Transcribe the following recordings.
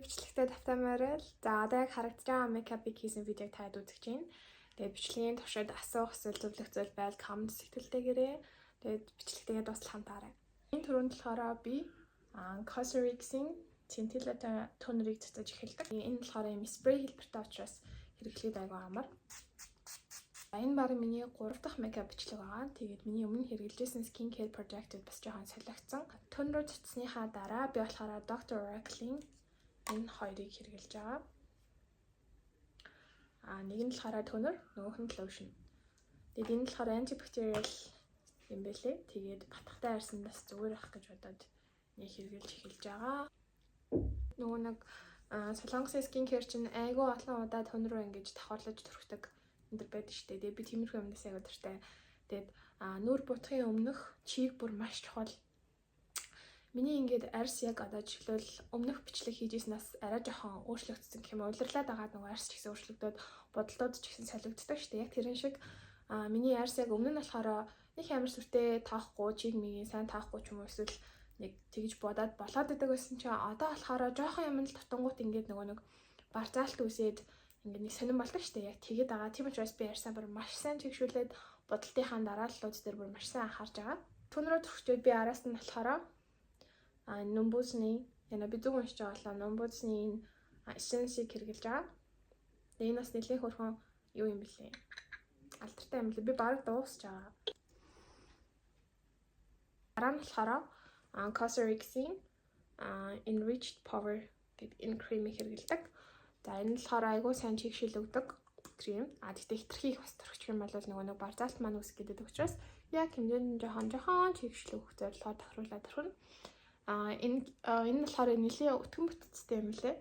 бичлэгтэй тавтамаар л. За одоо яг харагдаж байгаа мейкапыг хийсэн видеог таад үзэж байна. Тэгээд бичлэгийн туршид асуух эсвэл зөвлөх зүйл байл коммент сэтгэлтэйгээрээ. Тэгээд бичлэгтэйгээ дуустал хамтаарай. Энэ түрүүнд болохоор би Cosrx-ийн Centilla тонерыг цацаж эхэлдэг. Энэ болохоор юм спрей хэлбэртэй учраас хэрэглэхэд аягүй амар. Энэ баг миний 3 дахь мейкап бичлэг байгаа. Тэгээд миний өмнө хэрэглэжсэн skincare project-д бас жоохон солигдсон. Тонер цацсныхаа дараа би болохоор Dr. Oracle-ийн энэ хоёрыг хэрэглэж байгаа. Нэг нь болохоор тонер, нөгөөх нь lotion. Тэгээд энэ болохоор antibacterial юм бэлээ. Тэгээд батхтай арьсан бас зүгээр ах гэж бодоод нэг хэрэглэж эхэлж байгаа. Нөгөө нэг Солонгосын skincare чинь айгүй олон удаа тонер руу ингэж давхарлаж төрхдөг энэ байдаг шүү дээ. Тэгээд би тиймэрхүү юмнаас айгүй дуртай. Тэгээд нүүр бутахын өмнөх чийг бүр маш чухал. Миний ингээд арьс яг одоо жишээлбэл өмнөх бичлэг хийжсэнээс арай жоохон өөрчлөгдсөн гэх юм. Улирлаад байгаа нөгөө арьс ч гэсэн өөрчлөгдөд, бодолдууд ч гэсэн солигддог шүү дээ. Яг тэрэн шиг миний арьс яг өмнө нь болохоор нэг амар сүртэй таахгүй, чиг мигийн сайн таахгүй ч юм уу эсвэл нэг тэгж бодоод болоод идэг байсан чинь одоо болохоор жоохон юм л тутангууд ингээд нөгөө нэг барзаалт үсээд ингээд нэг сонирн болдог шүү дээ. Яг тэгээд байгаа. Тийм учраас би арьсаа бүр маш сайн чигшүүлээд бодолтынхаа дарааллууд дээр бүр маш сайн анхаарж байгаа. Түүнрөө төрчөөд би араас нь болохоор Numbudsny яна би зөв уншиж байгаа болоо Numbudsny essence-ийг хэрэглэж байгаа. Тэгээ энэ бас нэлээд хөрхөн юу юм бэлээ. Алдартай юм лээ. Би баг дуусч байгаа. Дараа нь болохоор Cosrx-ийн Enriched Power гэдэг энэ кремийг хэрэглэдэг. За энэ болохоор айгүй сайн чигшил өгдөг крем. Тэгтээ хитрхи их бас төрчих юм бол нөгөө нэг барзаалт маань үсэх гэдэг учраас яг хэмжээнд жоохон чигшил өгөх зорилгоор тохируулаад төрхөн. Энэ болохоор нэлийн өтгөн бүтцтэй юм лээ.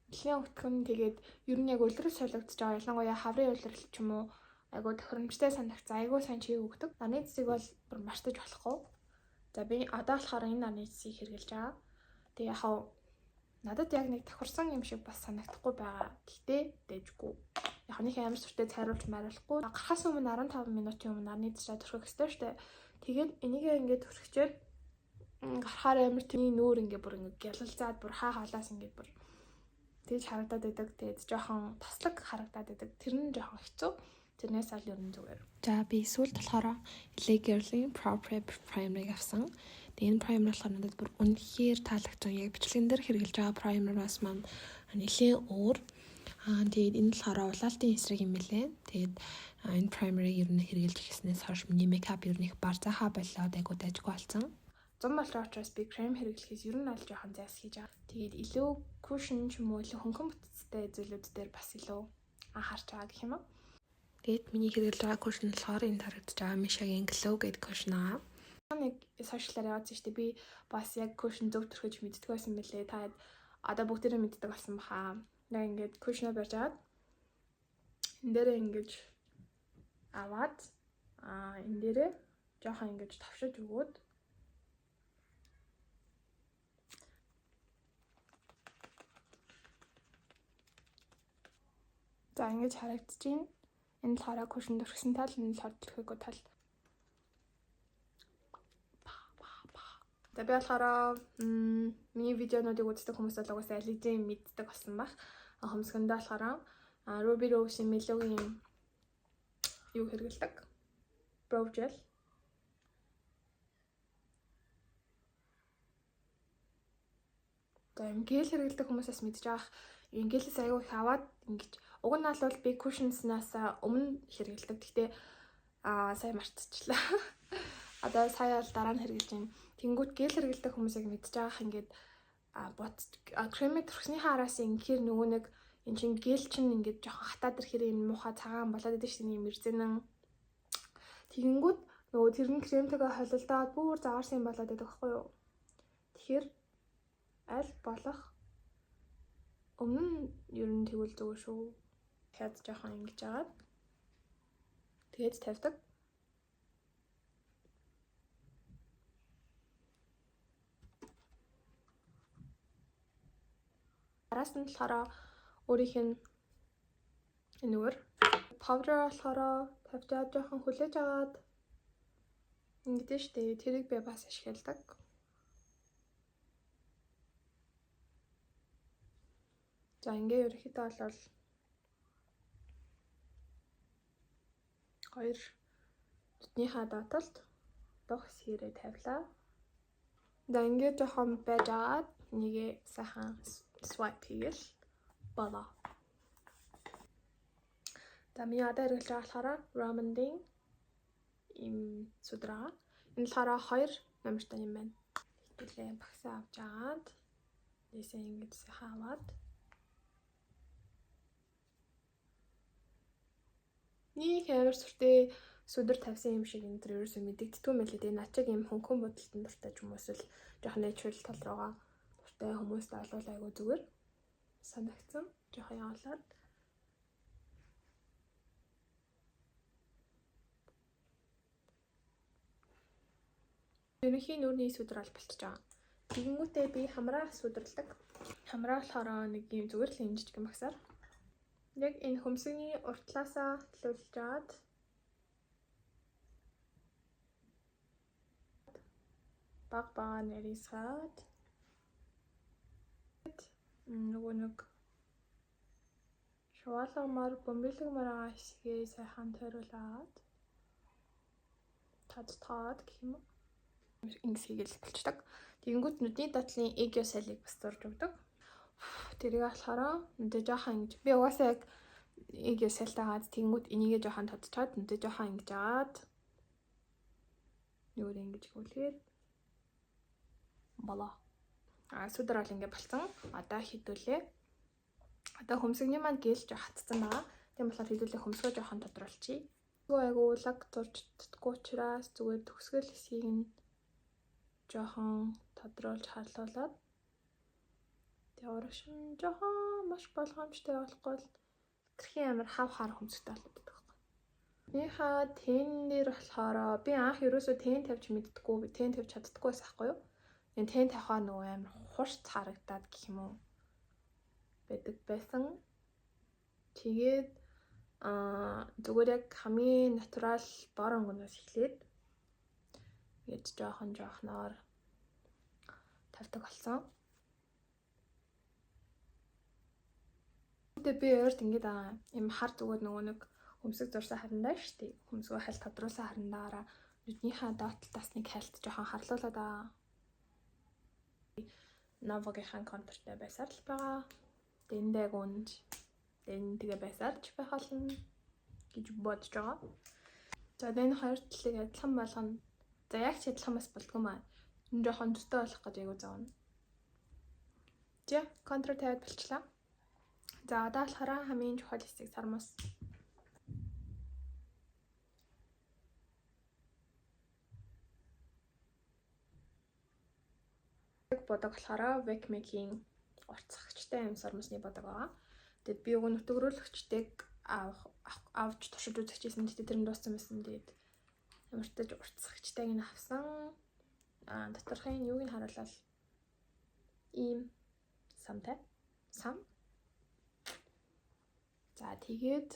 Нэлийн өтгөн тэгээд ер нь яг улирал солигдож байгаа. Ялангуяа хаврын улирал ч юм уу айгүй тохиромжтой санагцсан. Айгүй сайн чиг өгдөг. Нарны цэцэг бол бүр мартаж болохгүй. За би одоо болохоор энэ нарны цэцгийг хэрэглэж байгаа. Тэгээ яхаа надад яг нэг тохирсон юм шиг бас санагдахгүй байгаа. Гэхдээ дэжгүй. Яг нэг амар сүртэй цайруулж мариулахгүй. Гарахаас өмнө 15 минутын өмнө нарны цэцгээ төрөх ёстой шүү дээ. Тэгээд энийг ингээд төрөхчөөд гарахаар амар түүний нүүр ингээд бүр ингээд гялалзаад бүр хаа халаас ингээд бүр тэгж харагдаад байдаг. Тэгээд жоохон таслаг харагдаад байдаг. Тэр нь жоохон хэцүү. Тэрнээс аль ер нь зүгээр. За би сүүлд болохоор LA Girl-ийн Pro Prep Primer-ыг авсан. Тэгээд энэ primer болохоор надад бүр үнэхээр таалагдсан. Яг бичлэгэн дээр хэрэглэж байгаа primer-аас маань нэлээд өөр. Тэгээд энэ болохоор улаалтын эсрэг юм билээ. Тэгээд энэ primer-ыг ер нь хэрэглэж эхэлснээс хойш миний makeup ер нь их барзахаа болоод айгуу дайггүй болсон. Зам болоо учраас би крем хэрэглэхээс ер нь аль жоохон зайлсхийж байгаа. Тэгээд илүү cushion ч юм уу илүү хөнгөн бүтцтэй зүйлүүд дээр бас илүү анхаарч байгаа гэх юм уу. Тэгээд миний хэрэглэж байгаа cushion болохоор энэ харагдаж байгаа Mishag-ийн Glow гэдэг cushion аа. Нэг сошиалаар явуулсан шүү дээ. Би бас яг cushion зөв төрхөж мэддэг байсан мөлий. Та одоо бүгдээрээ мэддэг болсон баха. Нэг ингээд cushion-а барьж аваад энэ дээрээ ингэж аваад энэ дээрээ жоохон ингэж тавшиж өгөөд за ингэж харагдаж байна. Энэ болохоор cushion төрсөн тал, энэ болохоор төрхөйгүй тал. За би болохоор миний видеонуудыг үздэг хүмүүс бол угаасаа алижээ мэддэг болсон баг. Хөмсгөндөө болохоор Ruby Rose-ийн Melo-гийн юу хэрэгэлдэг? Brow gel. За гэл хэрэгэлдэг хүмүүсээс мэдж байгаа. Гелээс аягүй их аваад ингэж уг нь бол би cushions-наас өмнө хэрэгэлдэг. Гэхдээ сайн мартчихлаа. Одоо сая бол дараа нь хэрэглэж байна. Тэнгүүт гэл хэрэгэлдэг хүмүүсийг мэдж байгаах ингээд кремээ төрхснийхаа араас ингээр нөгөө нэг эн чин гэл чин ингээд жоохон хатаад ирэхээр юм муухай цагаан болоод идэв чинь юм эрзэнэн. Тэнгүүт нөгөө тэр нь кремтэйгээ холилдоод бүр заваарсан юм болоод идэг байхгүй юу? Тэгэхээр аль болох өмнө нь ер нь тэгвэл зүгээр шүү. Хяд жоохон ингэж агаад тэгээд тавьдаг. Араас нь болохоор өөрийнх нь энэгээр powder болохоор тавьжаад жоохон хүлээж агаад ингэдэж штэ тэрийг би бас ашигладаг. За ингээ ерөнхийдөө бол хоёр нүднийхээ дотолд дох сэрээ тавилаа. За ингээ жоохон байж агаад нэгээ сайхан swipe хийгээл болоо. За миний одоо хэрэглэж байгаа болохоор Ramen-ийн им судраа. Энэ болохоор 2 номертой юм байна. Тэгтээ багсаа авч агаад дэсээ ингэж хаваад нэг амар сүртэй сүдэр тавьсан юм шиг энэ төр ерөөсөө мэдэгддэг юм байлээ. Тэгээ начиг юм хөнгөн бодолтон дуртай ч юм уу эсвэл жоох natural тал руугаа дуртай хүмүүст олвол айгу зүгээр санагдсан. Жохон явуулаад ерөнхийн нүрийн сүдэр аль болчихж байгаа. Тэгэнгүүтээ би хамраа сүдэрдэг. Хамраа болохоор нэг юм зүгээр л юм жижиг багсаар яг энэ хөмсөний уртлаасаа төлөвлөж аваад бага нэрисгаад нөгөө нэг шуалгамар бомбилгмар байгаа хэсгээ сайхан тойруулаад таад гэх юм уу ингэсгээл болчдаг. Тэгэнгүүт нүдний дотлын эгё салыг бас зурж өгдөг. Тэрийг болохоор нүдэ жоохон ингэж би угаасаа яг эгё салтаагаад тэгэнгүүт энийгээ жоохон тодчоод нүдэ жоохон ингэж аваад нүрэ ингэж хөлгээд болоо. Сүдэр бол ингэ болцсон. Одоо хідүүлээ. Одоо хөмсгний маань гэлж хатцсан байгаа. Тийм болохоор хідүүлээ хөмсгөө жоохон тодруулчихъя. Айгу лаг зурж чаддаггүй учраас зүгээр төгсгөл хэсгийг нь жоохон тодруулж харлуулад тэгээ урагшин жоохон маш болгоомжтой болохгүй л гэрхийн амар хав хар хөмсгтэй болдог байхгүй. Минийхээ тэн дээр болохоор би анх ерөөсөө тэн тавьж мэддэггүй, тэн тавьж чаддаггүй байсан байхгүй юу? Энэ тэн тавихаа нөгөө амар хурц харагдаад гэх юм уу байдаг байсан. Тэгээд зүгээр яг хамгийн натурал бор онгоноос эхлээд ингэж жоохноор тавьдаг болсон. Тэгээ би өөрт ингэж юм хар зүгээр нөгөө нэг хөмсөг зурсан харандаа шүү дээ. Хөмсгөө хальт тодруулсан харандаараа нүднийхээ доотлолтаас нэг хальт жоохон харлуулаад байгаа. Новогийнхан контуртай байсаар л байгаа. Дэндээ гүнж тэгээ байсаар ч байх болно гэж бодож байгаа. За энэ хоёр талыг адилхан болгоно. За яг ч адилхан бас болдгоо маа. Энэ жоохон төстэй болох гэж айгу заавна. За контур тавиад болчлаа. За одоо болохоор хамгийн чухал хэсэг сармус. Бодог болохоор Vecmac-ийн уртсагчтай юм сармусны бодог байгаа. Тэгэд би уг нь өтгөрөөлөгчтэйг авч туршиж үзчихсэн. Тэгтээ тэр нь дууссан байсан. Тэгээд ямартаж уртсагчтайг нь авсан. Доторхын юуг нь харуулаад ийм самтай. Сам. За тэгээд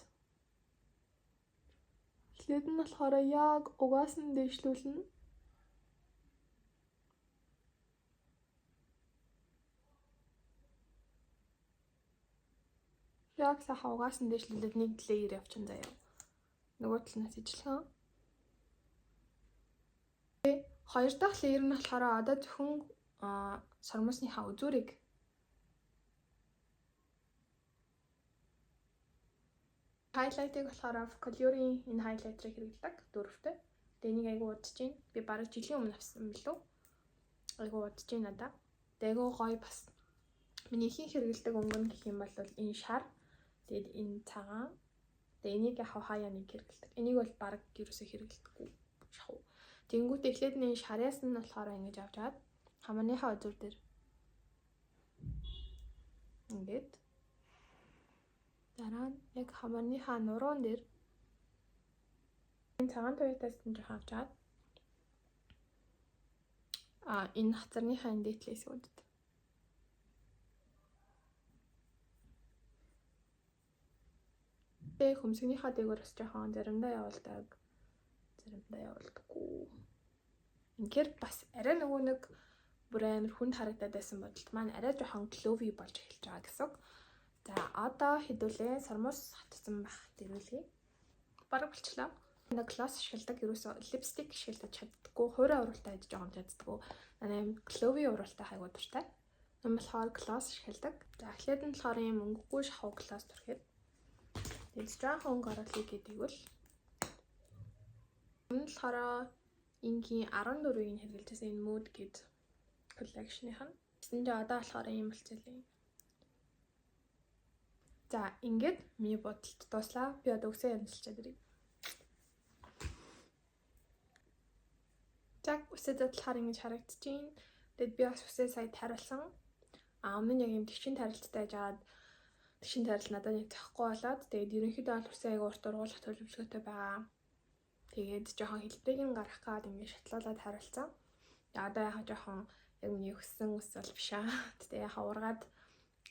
эхлээд нь болохоор яг угаас нь дэвшлүүлнэ. Яг сайхан угаас нь дэвшлүүлээд нэг лейер явчихсан заяа. Нөгөө талнаас ижилхэн. Хоёр дахь лейер нь болохоор одоо зөвхөн сармусныхаа үзүүрийг хайлайтыг болохоор Colure-ийн энэ хайлайтрыг хэрэглэдэг дөрөвтэй. Тэгээ энийг айгу удаж байна. Би бараг жилийн өмнө авсан юм лүү. Айгу удаж байна надаа. Тэгээ айгу гоё бас. Миний ихэнх хэрэглэдэг өнгө нь гэх юм бол энэ шар. Тэгээд энэ цагаан. Тэгээ энийг хаяа нэг хэрэглэдэг. Энийг бол бараг ерөөсөө хэрэглэдэггүй шахав. Тэнгүүт эхлээд нь шараас нь болохоор ингэж авч чад хамааныхаа үзүүр дээр ингээд дараа нь яг хамааныхаа нуруун дээр энэ цагаан туяатаас нь жоо авч чад энэ хацарныхаа энэ дээдлээсүүд тэг хөмсгнийхаа дээгүүр бас жоохон заримдаа явуулдаг. Заримдаа явуулдаггүй. Ингээд бас арай нөгөө нэг бүр амар хүнд харагдаад байсан бодолт маань арай жоохон glowy болж эхэлж байгаа гэсэн. За одоо хэдүүлээ сармус хатсан байх дэрүүлээ. Бараг болчлаа. Энэ класс ашигладаг ерөөсөө липстик ашиглаж чаддаггүй. Хуурай уралтай хийж байгаа юм чаддаггүй. Манай клови уралтай хайгуу дуртай. Энэ болохоор класс ашигладаг. За эхлээд нь болохоор юм өнгөгүй шахуу класс төрхэд. Тэгээд жоохон өнгө оруулъя гэдэг бол энэ болохоор ингийн 14-ийг хэрэглэжсэн энэ mood гэдэг collection-ийнх нь. Тэсэндээ одоо болохоор юм болчихлоо. За ингээд миний бодолд дуслаа. Би одоо үсээ янзлчаад ирье. За үсээ задлахаар ингэж харагдчихээн. Тэгэд би бас үсээ сая тариулсан. Өмнө нь яг юм тэгшин тарилттай жаад тэгшин тарилт надад нэг захгүй болоод тэгээд ерөнхийдөө бол үсээ аяга урт ургуулах төлөвлөгөөтэй байгаа. Тэгээд жоохон хэлбэрийг гаргах гад ингэ шатлуулаад хариулсан. Одоо яхаа жоохон яг миний өссөн ус бол биш аа. Тэгээд яхаа ургаад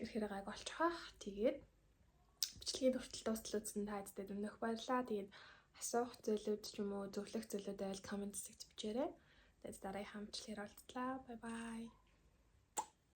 ирэхээр гайг болчих واخ. Тэгээд бичлэгийн хүртэл дуустал үзсэн та хэзээ дүнөх баярлаа. Тэгээд асуух зүйлүүд ч юм уу зөвлөх зүйлүүд байл комент секцэд бичээрэй. Тэгээд дараагийн хамтлагаар уулзлаа. Бай бай.